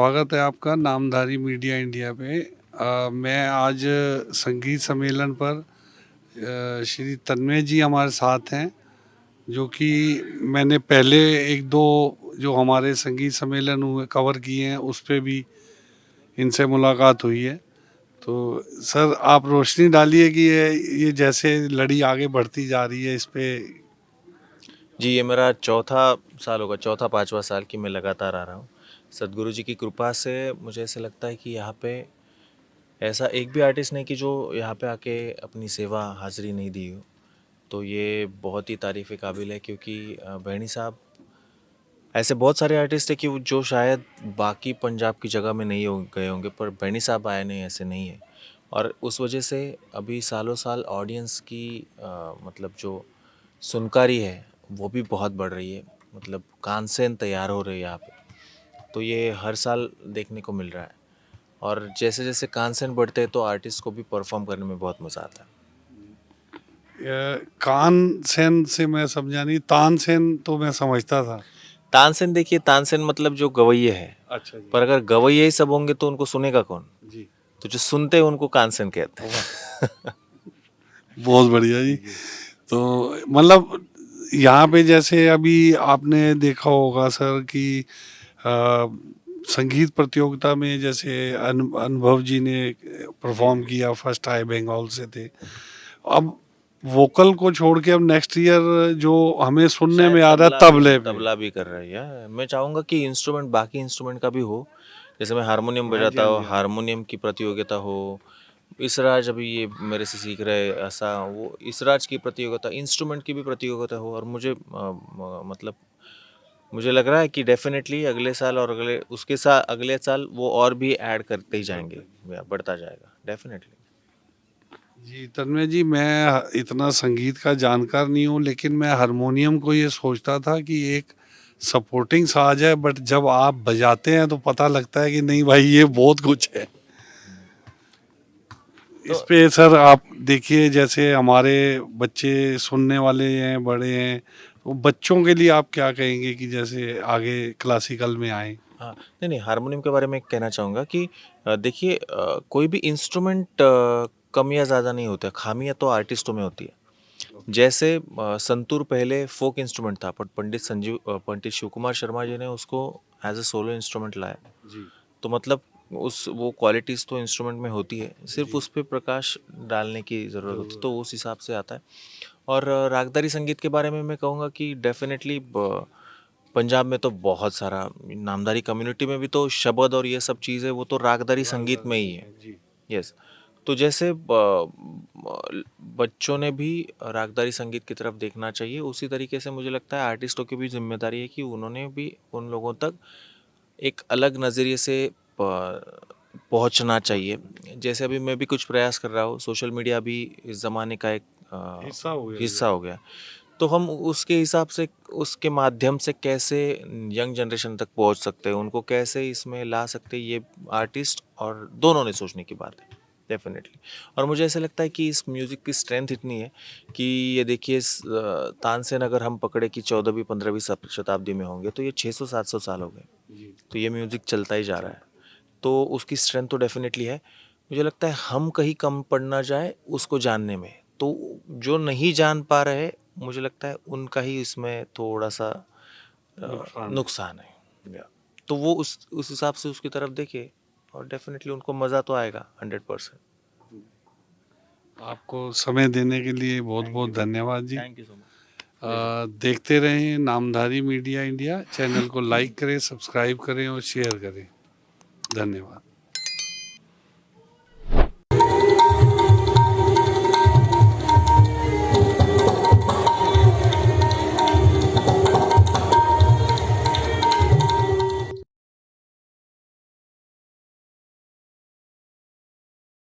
स्वागत है आपका नामधारी मीडिया इंडिया पे। मैं आज संगीत सम्मेलन पर श्री तन्मय जी हमारे साथ हैं, जो कि मैंने पहले एक दो जो हमारे संगीत सम्मेलन हुए कवर किए हैं उस पे भी इनसे मुलाकात हुई है। तो सर आप रोशनी डालिए कि ये जैसे लड़ी आगे बढ़ती जा रही है इस पे। जी, ये मेरा चौथा साल होगा, चौथा पाँचवा साल की मैं लगातार आ रहा हूँ। सद्गुरु जी की कृपा से मुझे ऐसा लगता है कि यहाँ पे ऐसा एक भी आर्टिस्ट नहीं कि जो यहाँ पे आके अपनी सेवा हाज़िरी नहीं दी हो। तो ये बहुत ही तारीफ़ काबिल है, क्योंकि भैणी साहब ऐसे बहुत सारे आर्टिस्ट हैं कि जो शायद बाकी पंजाब की जगह में नहीं हो गए होंगे, पर भैणी साहब आए नहीं, ऐसे नहीं है। और उस वजह से अभी सालों साल ऑडियंस की मतलब जो सुनकारी है वो भी बहुत बढ़ रही है। मतलब कांसेन तैयार हो रहे हैं यहाँ पे, तो ये हर साल देखने को मिल रहा है। और जैसे जैसे कांसेन बढ़ते हैं तो आर्टिस्ट को भी परफॉर्म करने में बहुत मज़ा आता है। कान सेन से मैं समझा नहीं, तानसेन तो मैं समझता था। तानसेन, देखिए तानसेन मतलब जो गवैये है, अच्छा जी। पर अगर गवैये ही सब होंगे तो उनको सुनेगा कौन? जी। तो जो सुनते हैं उनको कांसेन कहते हैं। बहुत बढ़िया जी। तो मतलब यहाँ पे जैसे अभी आपने देखा होगा सर कि अ, संगीत प्रतियोगिता में जैसे अनुभव जी ने परफॉर्म किया, फर्स्ट आए बंगाल से थे। अब वोकल को छोड़ के अब नेक्स्ट ईयर जो हमें सुनने शायद में आ रहा है तबले पे। तबला भी कर रहे हैं। या मैं चाहूँगा कि इंस्ट्रूमेंट, बाकी इंस्ट्रूमेंट का भी हो। जैसे मैं हारमोनियम हाँ जी, बजाता हाँ हूँ, जी, हाँ जी। हारमोनियम की प्रतियोगिता हो। इसराज अभी ये मेरे से सीख रहे, ऐसा वो इसराज की प्रतियोगिता, इंस्ट्रूमेंट की भी प्रतियोगिता हो। और मुझे मतलब मुझे लग रहा है कि डेफिनेटली अगले साल और अगले उसके साथ अगले साल वो और भी ऐड करते ही जाएंगे, या बढ़ता जाएगा डेफिनेटली। जी तन्मय जी, मैं इतना संगीत का जानकार नहीं हूँ, लेकिन मैं हारमोनियम को ये सोचता था कि एक सपोर्टिंग साज है, बट जब आप बजाते हैं तो पता लगता है कि नहीं भाई ये बहुत कुछ है। तो इस पे सर आप देखिए, जैसे हमारे बच्चे सुनने वाले हैं, बड़े हैं, तो बच्चों के लिए आप क्या कहेंगे कि जैसे आगे क्लासिकल में आए। हाँ, नहीं नहीं, हारमोनियम के बारे में कहना चाहूँगा कि देखिए कोई भी इंस्ट्रूमेंट कम या ज़्यादा नहीं होता, खामियां तो आर्टिस्टों में होती है। जैसे संतूर पहले फोक इंस्ट्रूमेंट था, पर पंडित शिव कुमार शर्मा जी ने उसको एज अ सोलो इंस्ट्रूमेंट लाया। जी। तो मतलब उस वो क्वालिटीज़ तो इंस्ट्रूमेंट में होती है, सिर्फ जी। उस पर प्रकाश डालने की ज़रूरत होती है, जरूरत तो उस हिसाब से आता है। और रागदारी संगीत के बारे में मैं कहूँगा कि डेफिनेटली पंजाब में तो बहुत सारा, नामदारी कम्युनिटी में भी तो शबद और ये सब चीज़ें वो तो रागदारी संगीत में ही है। जी। यस। तो जैसे बच्चों ने भी रागदारी संगीत की तरफ देखना चाहिए, उसी तरीके से मुझे लगता है आर्टिस्टों की भी जिम्मेदारी है कि उन्होंने भी उन लोगों तक एक अलग नज़रिए से पहुंचना चाहिए। जैसे अभी मैं भी कुछ प्रयास कर रहा हूँ, सोशल मीडिया भी इस ज़माने का एक हिस्सा हो गया हिस्सा ये। हो गया। तो हम उसके हिसाब से, उसके माध्यम से कैसे यंग जनरेशन तक पहुंच सकते हैं, उनको कैसे इसमें ला सकते हैं, ये आर्टिस्ट और दोनों ने सोचने की बात है डेफिनेटली। और मुझे ऐसा लगता है कि इस म्यूज़िक की स्ट्रेंथ इतनी है कि ये देखिए, तानसेन अगर हम पकड़े कि 14वीं 15वीं शताब्दी में होंगे, तो ये 600 700 साल हो गए। जी। तो ये म्यूज़िक चलता ही जा रहा है, तो उसकी स्ट्रेंथ तो डेफिनेटली है। मुझे लगता है हम कहीं कम पड़ ना जाए उसको जानने में। तो जो नहीं जान पा रहे, मुझे लगता है उनका ही इसमें थोड़ा सा नुकसान है। नुकसान है। या तो वो उस हिसाब से उसकी तरफ देखे, और डेफिनेटली उनको मज़ा तो आएगा 100%। आपको समय देने के लिए बहुत बहुत धन्यवाद जी। Thank you so much. देखते रहें नामधारी मीडिया इंडिया, चैनल को लाइक करें, सब्सक्राइब करें और शेयर करें। धन्यवाद।